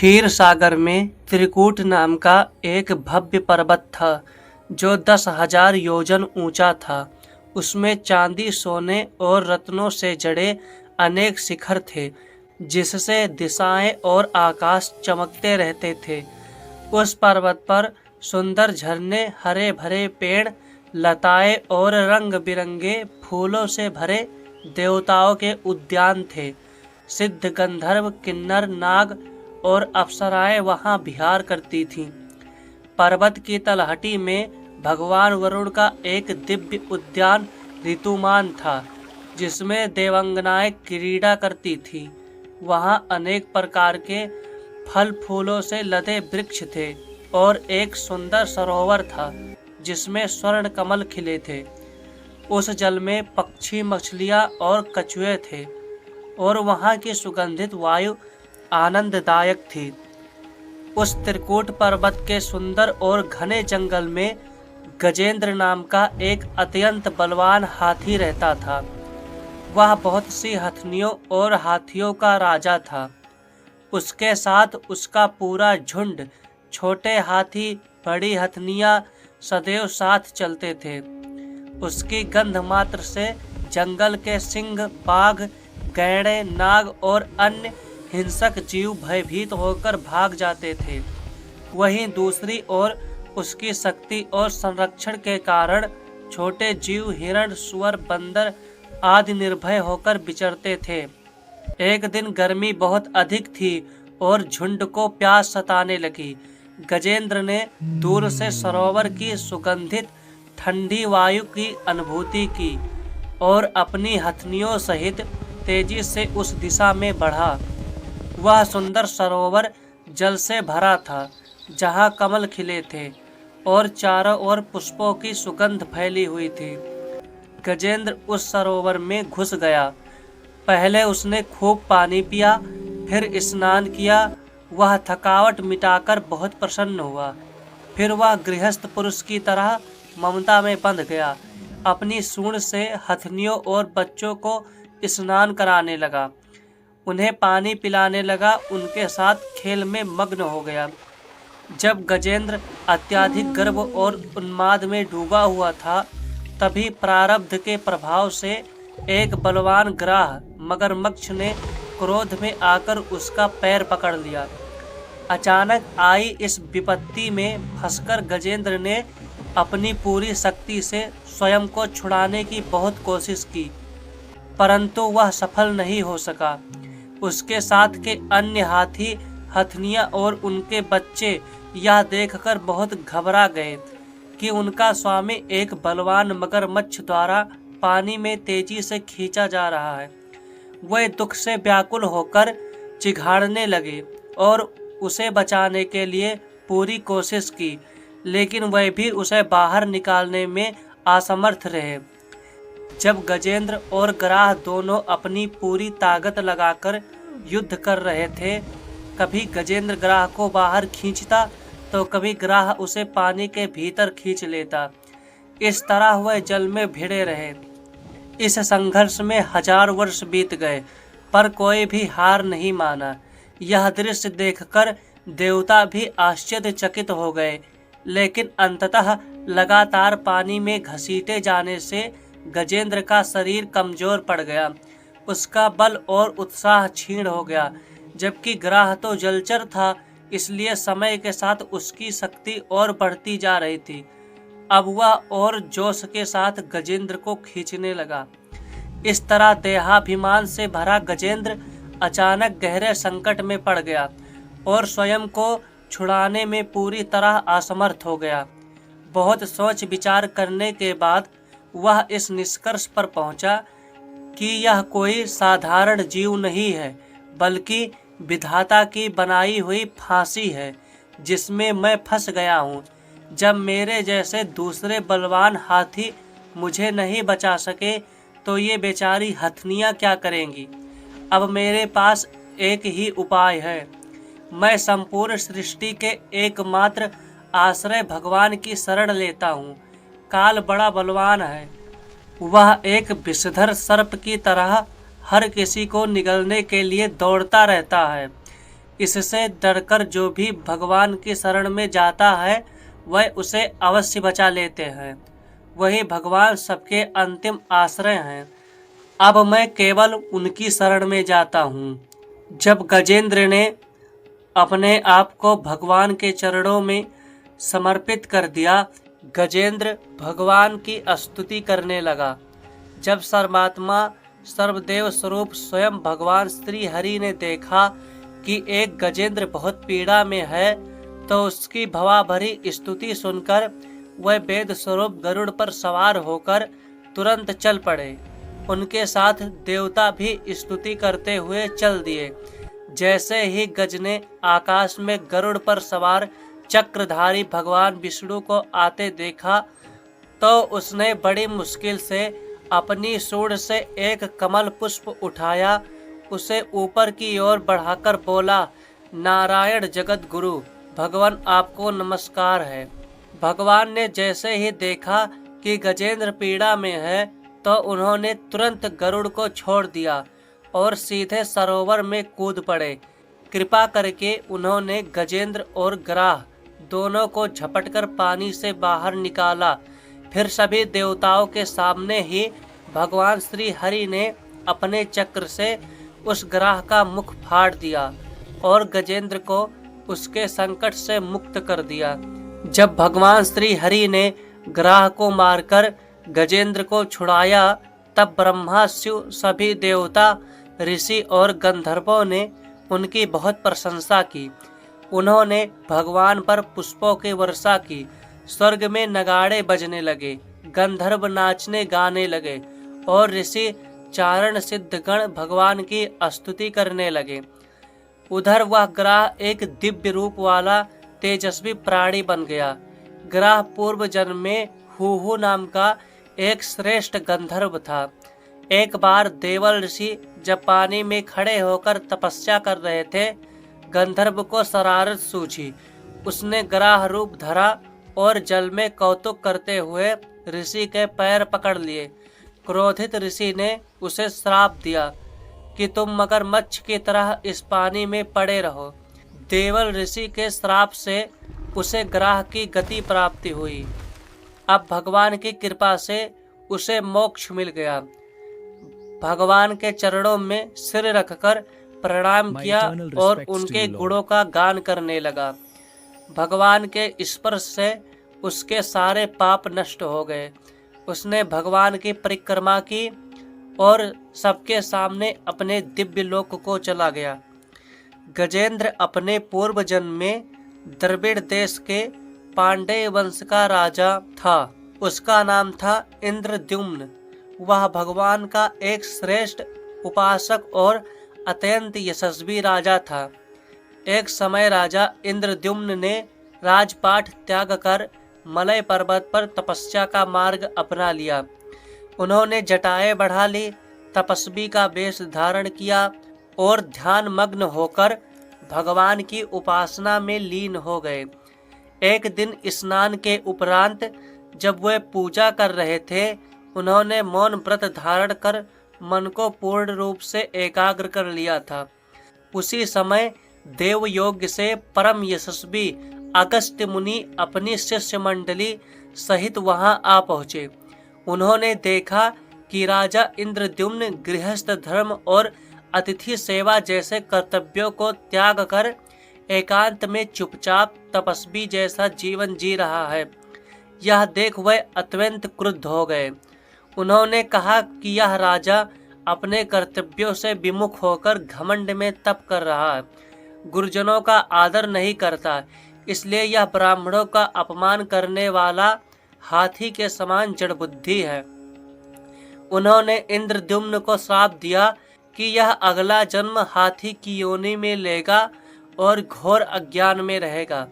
क्षीर सागर में त्रिकूट नाम का एक भव्य पर्वत था जो 10,000 योजन ऊंचा था। उसमें चांदी, सोने और रत्नों से जड़े अनेक शिखर थे, जिससे दिशाएं और आकाश चमकते रहते थे। उस पर्वत पर सुंदर झरने, हरे भरे पेड़, लताएं और रंग बिरंगे फूलों से भरे देवताओं के उद्यान थे। सिद्ध, गंधर्व, किन्नर, नाग और अप्सराएं वहां विहार करती थीं। पर्वत की तलहटी में भगवान वरुण का एक दिव्य उद्यान ऋतुमान था, जिसमें देवांगनाएं क्रीड़ा करती थीं। वहां अनेक प्रकार के फल फूलों से लदे वृक्ष थे और एक सुंदर सरोवर था जिसमें स्वर्ण कमल खिले थे। उस जल में पक्षी, मछलियां और कछुए थे और वहां की सुगंधित वायु आनंददायक थी। उस त्रिकूट पर्वत के सुंदर और घने जंगल में गजेंद्र नाम का एक अत्यंत बलवान हाथी रहता था। वह बहुत सी हथनियों और हाथियों का राजा था। उसके साथ उसका पूरा झुंड, छोटे हाथी, बड़ी हथनियां सदैव साथ चलते थे। उसकी गंध मात्र से जंगल के सिंह, बाघ, गैंडे, नाग और अन्य हिंसक जीव भयभीत होकर भाग जाते थे। वहीं दूसरी ओर उसकी शक्ति और संरक्षण के कारण छोटे जीव, हिरण, सुअर, बंदर आदि निर्भय होकर विचरते थे। एक दिन गर्मी बहुत अधिक थी और झुंड को प्यास सताने लगी। गजेंद्र ने दूर से सरोवर की सुगंधित ठंडी वायु की अनुभूति की और अपनी हथनियों सहित तेजी से उस दिशा में बढ़ा। वह सुंदर सरोवर जल से भरा था, जहाँ कमल खिले थे और चारों ओर पुष्पों की सुगंध फैली हुई थी। गजेंद्र उस सरोवर में घुस गया। पहले उसने खूब पानी पिया, फिर स्नान किया। वह थकावट मिटाकर बहुत प्रसन्न हुआ। फिर वह गृहस्थ पुरुष की तरह ममता में बंध गया। अपनी सूंड से हथनियों और बच्चों को स्नान कराने लगा, उन्हें पानी पिलाने लगा, उनके साथ खेल में मग्न हो गया। जब गजेंद्र अत्यधिक गर्व और उन्माद में डूबा हुआ था, तभी प्रारब्ध के प्रभाव से एक बलवान ग्राह मगरमच्छ ने क्रोध में आकर उसका पैर पकड़ लिया। अचानक आई इस विपत्ति में फंसकर गजेंद्र ने अपनी पूरी शक्ति से स्वयं को छुड़ाने की बहुत कोशिश की, परंतु वह सफल नहीं हो सका। उसके साथ के अन्य हाथी, हथनियां और उनके बच्चे यह देखकर बहुत घबरा गए कि उनका स्वामी एक बलवान मगरमच्छ द्वारा पानी में तेजी से खींचा जा रहा है। वे दुख से व्याकुल होकर चिघाड़ने लगे और उसे बचाने के लिए पूरी कोशिश की, लेकिन वे भी उसे बाहर निकालने में असमर्थ रहे। जब गजेंद्र और ग्राह दोनों अपनी पूरी ताकत लगाकर युद्ध कर रहे थे, कभी गजेंद्र ग्राह को बाहर खींचता तो कभी ग्राह उसे पानी के भीतर खींच लेता। इस तरह वह जल में भिड़े रहे। इस संघर्ष में 1000 वर्ष बीत गए, पर कोई भी हार नहीं माना। यह दृश्य देखकर देवता भी आश्चर्यचकित हो गए, लेकिन अंततः लगातार पानी में घसीटे जाने से गजेंद्र का शरीर कमजोर पड़ गया। उसका बल और उत्साह क्षीण हो गया। जबकि ग्राह तो जलचर था, इसलिए समय के साथ उसकी शक्ति और बढ़ती जा रही थी। अब वह और जोश के साथ गजेंद्र को खींचने लगा। इस तरह देहाभिमान से भरा गजेंद्र अचानक गहरे संकट में पड़ गया और स्वयं को छुड़ाने में पूरी तरह असमर्थ हो गया। बहुत सोच विचार करने के बाद वह इस निष्कर्ष पर पहुंचा कि यह कोई साधारण जीव नहीं है, बल्कि विधाता की बनाई हुई फांसी है, जिसमें मैं फंस गया हूँ। जब मेरे जैसे दूसरे बलवान हाथी मुझे नहीं बचा सके, तो ये बेचारी हथनियाँ क्या करेंगी। अब मेरे पास एक ही उपाय है। मैं संपूर्ण सृष्टि के एकमात्र आश्रय भगवान की शरण लेता हूँ। काल बड़ा बलवान है। वह एक विषधर सर्प की तरह हर किसी को निगलने के लिए दौड़ता रहता है। इससे डरकर जो भी भगवान की शरण में जाता है वह उसे अवश्य बचा लेते हैं। वही भगवान सबके अंतिम आश्रय हैं। अब मैं केवल उनकी शरण में जाता हूँ। जब गजेंद्र ने अपने आप को भगवान के चरणों में समर्पित कर दिया, गजेंद्र भगवान की स्तुति करने लगा। जब सर्वात्मा सर्वदेव स्वरूप स्वयं भगवान श्री हरि ने देखा कि एक गजेंद्र बहुत पीड़ा में है, तो उसकी भवाभरी स्तुति सुनकर वह वेद स्वरूप गरुड़ पर सवार होकर तुरंत चल पड़े। उनके साथ देवता भी स्तुति करते हुए चल दिए। जैसे ही गज ने आकाश में गरुड़ पर सवार चक्रधारी भगवान विष्णु को आते देखा, तो उसने बड़ी मुश्किल से अपनी सूंड से एक कमल पुष्प उठाया, उसे ऊपर की ओर बढ़ाकर बोला, नारायण जगत गुरु, भगवान आपको नमस्कार है। भगवान ने जैसे ही देखा कि गजेंद्र पीड़ा में है, तो उन्होंने तुरंत गरुड़ को छोड़ दिया और सीधे सरोवर में कूद पड़े। कृपा करके उन्होंने गजेंद्र और ग्राह दोनों को झपटकर पानी से बाहर निकाला। फिर सभी देवताओं के सामने ही भगवान श्री हरि ने अपने चक्र से उस ग्राह का मुख फाड़ दिया और गजेंद्र को उसके संकट से मुक्त कर दिया। जब भगवान श्री हरि ने ग्राह को मारकर गजेंद्र को छुड़ाया, तब ब्रह्मा शिव सभी देवता ऋषि और गंधर्वों ने उनकी बहुत प्रशंसा की। उन्होंने भगवान पर पुष्पों की वर्षा की। स्वर्ग में नगाड़े बजने लगे, गंधर्व नाचने गाने लगे और ऋषि चारण सिद्धगण भगवान की स्तुति करने लगे। उधर वह ग्राह एक दिव्य रूप वाला तेजस्वी प्राणी बन गया। ग्राह पूर्व जन्म में हुहु नाम का एक श्रेष्ठ गंधर्व था। एक बार देवल ऋषि जब पानी में खड़े होकर तपस्या कर रहे थे, गंधर्व को शरारत सूझी। उसने ग्राह रूप धरा और जल में कौतुक करते हुए ऋषि के पैर पकड़ लिए। क्रोधित ऋषि ने उसे श्राप दिया कि तुम मगरमच्छ की तरह इस पानी में पड़े रहो। देवल ऋषि के श्राप से उसे ग्राह की गति प्राप्ति हुई। अब भगवान की कृपा से उसे मोक्ष मिल गया। भगवान के चरणों में सिर रखकर प्रणाम किया और उनके गुणों का गान करने लगा। भगवान के स्पर्श से उसके सारे पाप नष्ट हो गए। उसने भगवान की परिक्रमा की और सबके सामने अपने दिव्य लोक को चला गया। गजेंद्र अपने पूर्व जन्म में द्रविड़ देश के पांडेय वंश का राजा था। उसका नाम था इंद्रद्युम्न। वह भगवान का एक श्रेष्ठ उपासक और अत्यंत यशस्वी राजा था। एक समय राजा इंद्रद्युम्न ने राजपाट त्याग कर मलय पर्वत पर तपस्या का मार्ग अपना लिया। उन्होंने जटाएं बढ़ा ली, तपस्वी का वेश धारण किया और ध्यान मग्न होकर भगवान की उपासना में लीन हो गए। एक दिन स्नान के उपरांत जब वे पूजा कर रहे थे, उन्होंने मौन व्रत धारण कर मन को पूर्ण रूप से एकाग्र कर लिया था। उसी समय देव योग से परम यशस्वी अगस्त्य मुनि अपनी शिष्य मंडली सहित वहां आ पहुँचे। उन्होंने देखा कि राजा इंद्रद्युम्न गृहस्थ धर्म और अतिथि सेवा जैसे कर्तव्यों को त्याग कर एकांत में चुपचाप तपस्वी जैसा जीवन जी रहा है। यह देख वह अत्यंत क्रुद्ध हो गए। उन्होंने कहा कि यह राजा अपने कर्तव्यों से विमुख होकर घमंड में तप कर रहा है, गुरुजनों का आदर नहीं करता, इसलिए यह ब्राह्मणों का अपमान करने वाला हाथी के समान जड़ बुद्धि है। उन्होंने इंद्रद्युम्न को श्राप दिया कि यह अगला जन्म हाथी की योनि में लेगा और घोर अज्ञान में रहेगा।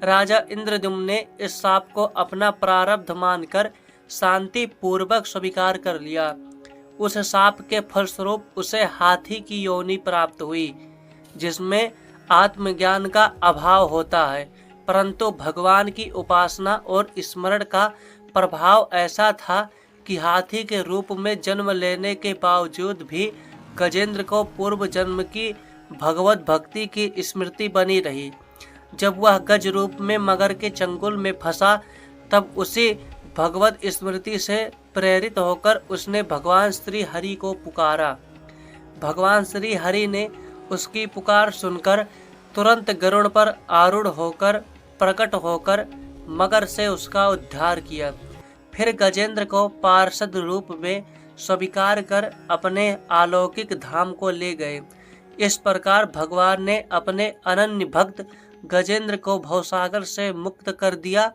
राजा इंद्रद्युम्न ने इस श्राप को अपना प्रारब्ध मानकर शांति पूर्वक स्वीकार कर लिया। उस श्राप के फलस्वरूप उसे हाथी की योनि प्राप्त हुई, जिसमें आत्मज्ञान का अभाव होता है, परंतु भगवान की उपासना और स्मरण का प्रभाव ऐसा था कि हाथी के रूप में जन्म लेने के बावजूद भी गजेंद्र को पूर्व जन्म की भगवत भक्ति की स्मृति बनी रही। जब वह गज रूप में मगर के चंगुल में फंसा, तब उसी भगवत स्मृति से प्रेरित होकर उसने भगवान श्री हरि को पुकारा। भगवान श्री हरि ने उसकी पुकार सुनकर तुरंत गरुड़ पर आरूढ़ होकर प्रकट होकर मगर से उसका उद्धार किया। फिर गजेंद्र को पार्षद रूप में स्वीकार कर अपने अलौकिक धाम को ले गए। इस प्रकार भगवान ने अपने अनन्य भक्त गजेंद्र को भवसागर से मुक्त कर दिया।